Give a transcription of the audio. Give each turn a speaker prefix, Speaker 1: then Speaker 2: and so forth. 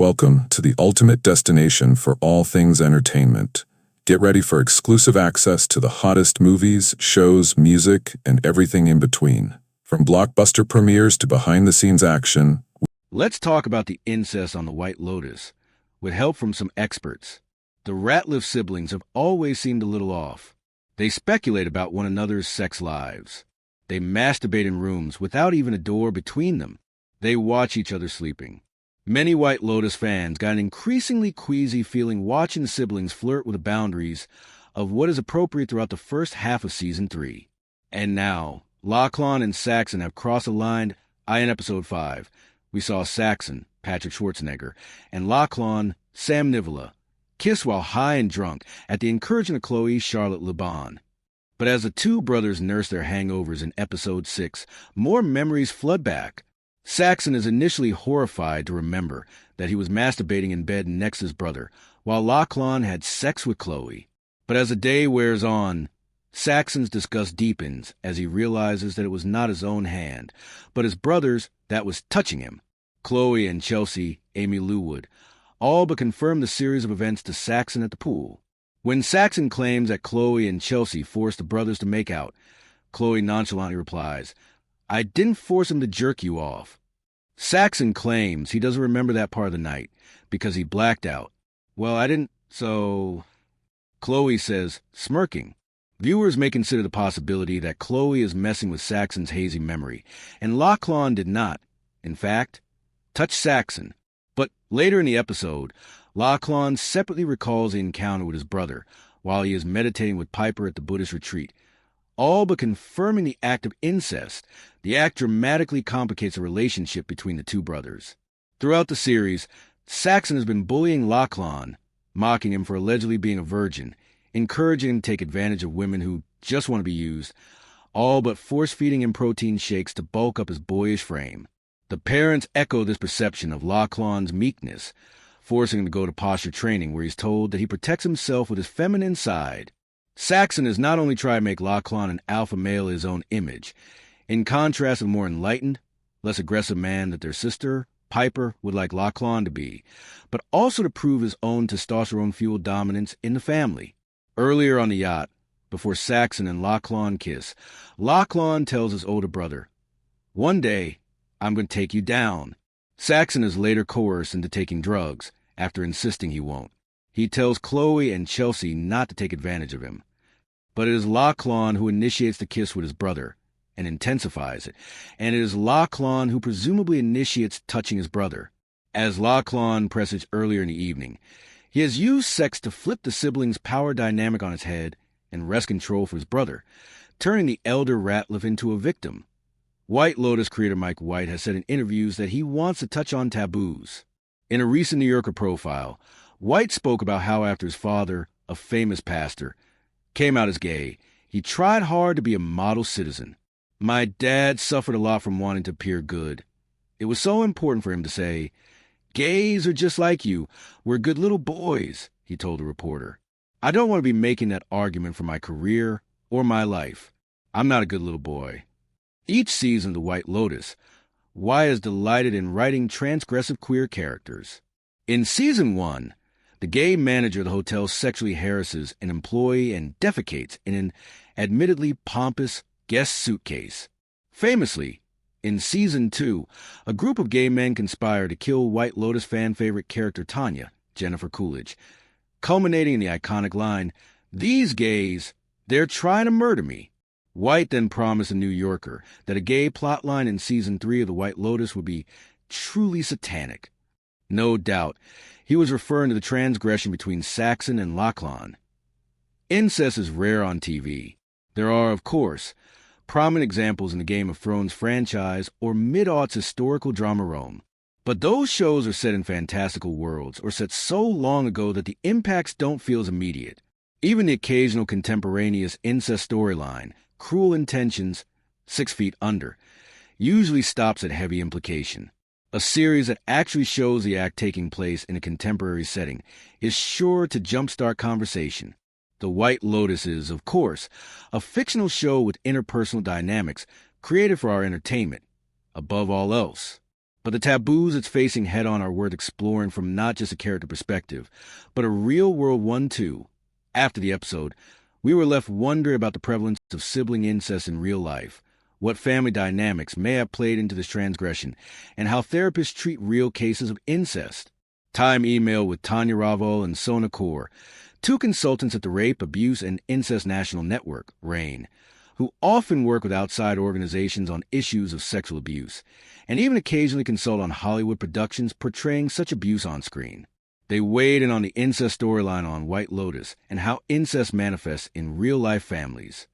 Speaker 1: Welcome to the ultimate destination for all things entertainment. Get ready for exclusive access to the hottest movies, shows, music, and everything in between. From blockbuster premieres to behind-the-scenes action.
Speaker 2: Let's talk about the incest on the White Lotus, with help from some experts. The Ratliff siblings have always seemed a little off. They speculate about one another's sex lives. They masturbate in rooms without even a door between them. They watch each other sleeping. Many White Lotus fans got an increasingly queasy feeling watching the siblings flirt with the boundaries of what is appropriate throughout the first half of Season 3. And now, Lochlan and Saxon have crossed a line. In Episode 5, we saw Saxon, Patrick Schwarzenegger, and Lochlan, Sam Nivola, kiss while high and drunk at the encouragement of Chloe, Charlotte LeBon. But as the two brothers nurse their hangovers in Episode 6, more memories flood back. Saxon is initially horrified to remember that he was masturbating in bed next to his brother, while Lochlan had sex with Chloe. But as the day wears on, Saxon's disgust deepens as he realizes that it was not his own hand, but his brother's that was touching him. Chloe and Chelsea, Aimee Lou Wood, all but confirm the series of events to Saxon at the pool. When Saxon claims that Chloe and Chelsea forced the brothers to make out, Chloe nonchalantly replies, "I didn't force him to jerk you off." Saxon claims he doesn't remember that part of the night because he blacked out. "Well, I didn't, so..." Chloe says, smirking. Viewers may consider the possibility that Chloe is messing with Saxon's hazy memory, and Lochlan did not, in fact, touch Saxon. But later in the episode, Lochlan separately recalls the encounter with his brother while he is meditating with Piper at the Buddhist retreat. All but confirming the act of incest, the act dramatically complicates the relationship between the two brothers. Throughout the series, Saxon has been bullying Lochlan, mocking him for allegedly being a virgin, encouraging him to take advantage of women who just want to be used, all but force-feeding him protein shakes to bulk up his boyish frame. The parents echo this perception of Lochlan's meekness, forcing him to go to posture training where he's told that he protects himself with his feminine side. Saxon has not only tried to make Lochlan an alpha male in his own image, in contrast to the more enlightened, less aggressive man that their sister, Piper, would like Lochlan to be, but also to prove his own testosterone-fueled dominance in the family. Earlier on the yacht, before Saxon and Lochlan kiss, Lochlan tells his older brother, "One day, I'm going to take you down." Saxon is later coerced into taking drugs, after insisting he won't. He tells Chloe and Chelsea not to take advantage of him. But it is Lochlan who initiates the kiss with his brother, and intensifies it, and it is Lochlan who presumably initiates touching his brother. As Lochlan presses earlier in the evening, he has used sex to flip the siblings' power dynamic on its head and wrest control for his brother, turning the elder Ratliff into a victim. White Lotus creator Mike White has said in interviews that he wants to touch on taboos. In a recent New Yorker profile, White spoke about how after his father, a famous pastor, came out as gay, he tried hard to be a model citizen. "My dad suffered a lot from wanting to appear good. It was so important for him to say, 'Gays are just like you. We're good little boys,'" he told a reporter. "I don't want to be making that argument for my career or my life. I'm not a good little boy." Each season of The White Lotus, White is delighted in writing transgressive queer characters. In Season 1, the gay manager of the hotel sexually harasses an employee and defecates in an admittedly pompous guest suitcase. Famously, in Season 2, a group of gay men conspire to kill White Lotus fan favorite character Tanya, Jennifer Coolidge, culminating in the iconic line, "These gays, they're trying to murder me." White then promised a New Yorker that a gay plotline in Season 3 of The White Lotus would be truly satanic. No doubt, he was referring to the transgression between Saxon and Lochlan. Incest is rare on TV. There are, of course, prominent examples in the Game of Thrones franchise or mid-aughts historical drama Rome. But those shows are set in fantastical worlds or set so long ago that the impacts don't feel as immediate. Even the occasional contemporaneous incest storyline, Cruel Intentions, 6 Feet Under, usually stops at heavy implication. A series that actually shows the act taking place in a contemporary setting is sure to jumpstart conversation. The White Lotus is, of course, a fictional show with interpersonal dynamics created for our entertainment, above all else. But the taboos it's facing head-on are worth exploring from not just a character perspective, but a real-world one too. After the episode, we were left wondering about the prevalence of sibling incest in real life, what family dynamics may have played into this transgression, and how therapists treat real cases of incest. Time email with Tanya Ravo and Sona Kaur, two consultants at the Rape, Abuse, and Incest National Network, RAIN, who often work with outside organizations on issues of sexual abuse, and even occasionally consult on Hollywood productions portraying such abuse on screen. They weighed in on the incest storyline on White Lotus and how incest manifests in real-life families.